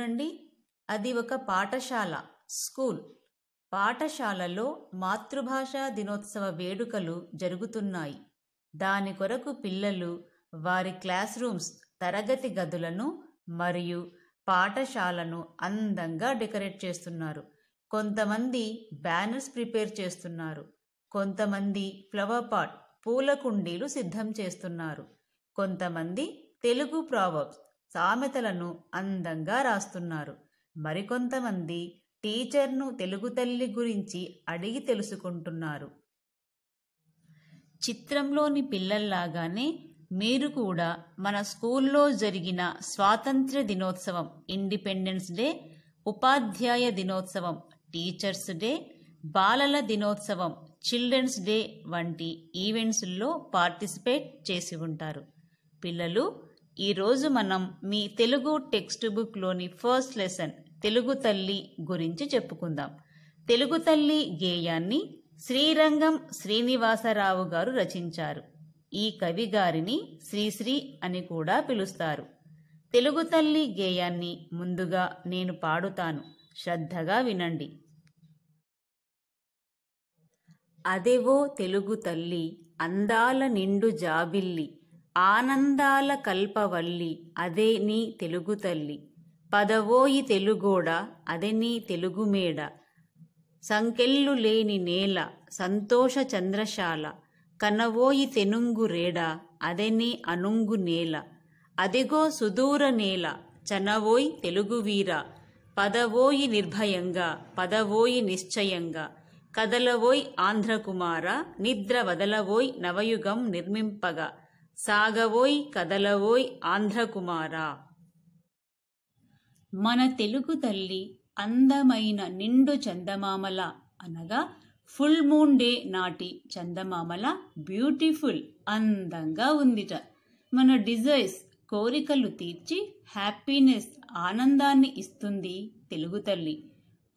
చూడండి, అది ఒక పాఠశాల, స్కూల్. పాఠశాలలో మాతృభాషా దినోత్సవ వేడుకలు జరుగుతున్నాయి. దాని కొరకు పిల్లలు వారి క్లాస్ రూమ్స్, తరగతి గదులను మరియు పాఠశాలను అందంగా డెకరేట్ చేస్తున్నారు. కొంతమంది బ్యానర్స్ ప్రిపేర్ చేస్తున్నారు. కొంతమంది ఫ్లవర్ పాట్, పూల కుండీలు సిద్ధం చేస్తున్నారు. కొంతమంది తెలుగు ప్రావర్బ్స్, సామెతలను అందంగా రాస్తున్నారు. మరికొంతమంది టీచర్ను తెలుగు తల్లి గురించి అడిగి తెలుసుకుంటున్నారు. చిత్రంలోని పిల్లల్లాగానే మీరు కూడా మన స్కూల్లో జరిగిన స్వాతంత్ర్య దినోత్సవం, ఇండిపెండెన్స్ డే, ఉపాధ్యాయ దినోత్సవం, టీచర్స్ డే, బాలల దినోత్సవం, చిల్డ్రన్స్ డే వంటి ఈవెంట్స్లో పార్టిసిపేట్ చేసి ఉంటారు. పిల్లలు, ఈరోజు మనం మీ తెలుగు టెక్స్ట్ బుక్లోని ఫస్ట్ లెసన్ తెలుగు తల్లి గురించి చెప్పుకుందాం. తెలుగు తల్లి గేయాన్ని శ్రీరంగం శ్రీనివాసరావు గారు రచించారు. ఈ కవి గారిని శ్రీశ్రీ అని కూడా పిలుస్తారు. తెలుగు తల్లి గేయాన్ని ముందుగా నేను పాడుతాను, శ్రద్ధగా వినండి. అదెవో తెలుగు తల్లి, అందాల నిండు జాబిల్లి, ఆనందాల కల్పవల్లి, అదే నీ తెలుగు తల్లి. పదవోయి తెలుగోడ, అదే నీ తెలుగు మేడ, సంకెళ్ళు లేని నేల, సంతోష చంద్రశాల, కనవోయి తెనుంగు రేడ, అదే నీ అనుంగు నేల. అదిగో సుదూర నేల, చనవోయ్ తెలుగువీర, పదవోయి నిర్భయంగా, పదవోయి నిశ్చయంగా, కదలవోయ్ ఆంధ్రకుమార, నిద్ర వదలవోయ్ నవయుగం నిర్మింపగా, సాగవోయ్ కదలవోయ్ ఆంధ్రకుమార. మన తెలుగు తల్లి అందమైన నిండు చందమామల, అనగా ఫుల్ మూన్ డే నాటి చందమామల బ్యూటిఫుల్, అందంగా ఉందిట. మన డిజైర్స్, కోరికలు తీర్చి హ్యాపీనెస్, ఆనందాన్ని ఇస్తుంది తెలుగు తల్లి.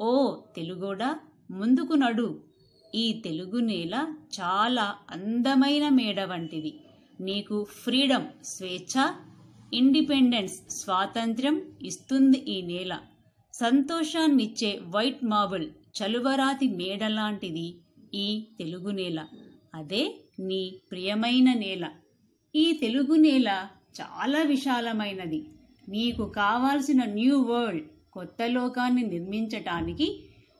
ఓ తెలుగోడా, ముందుకు నడు. ఈ తెలుగు నేల చాలా అందమైన మేడ వంటిది. నీకు ఫ్రీడమ్, స్వేచ్ఛ, ఇండిపెండెన్స్, స్వాతంత్ర్యం ఇస్తుంది ఈ నేల. సంతోషాన్నిచ్చే వైట్ మార్బుల్, చలువరాతి మేడలాంటిది ఈ తెలుగు నేల. అదే నీ ప్రియమైన నేల. ఈ తెలుగు నేల చాలా విశాలమైనది. నీకు కావాల్సిన న్యూ వరల్డ్, కొత్త లోకాన్ని నిర్మించటానికి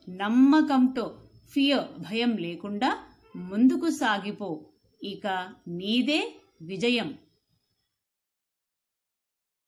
నమ్మకంతో, భయం లేకుండా ముందుకు సాగిపో. ఇక నీదే విజయం.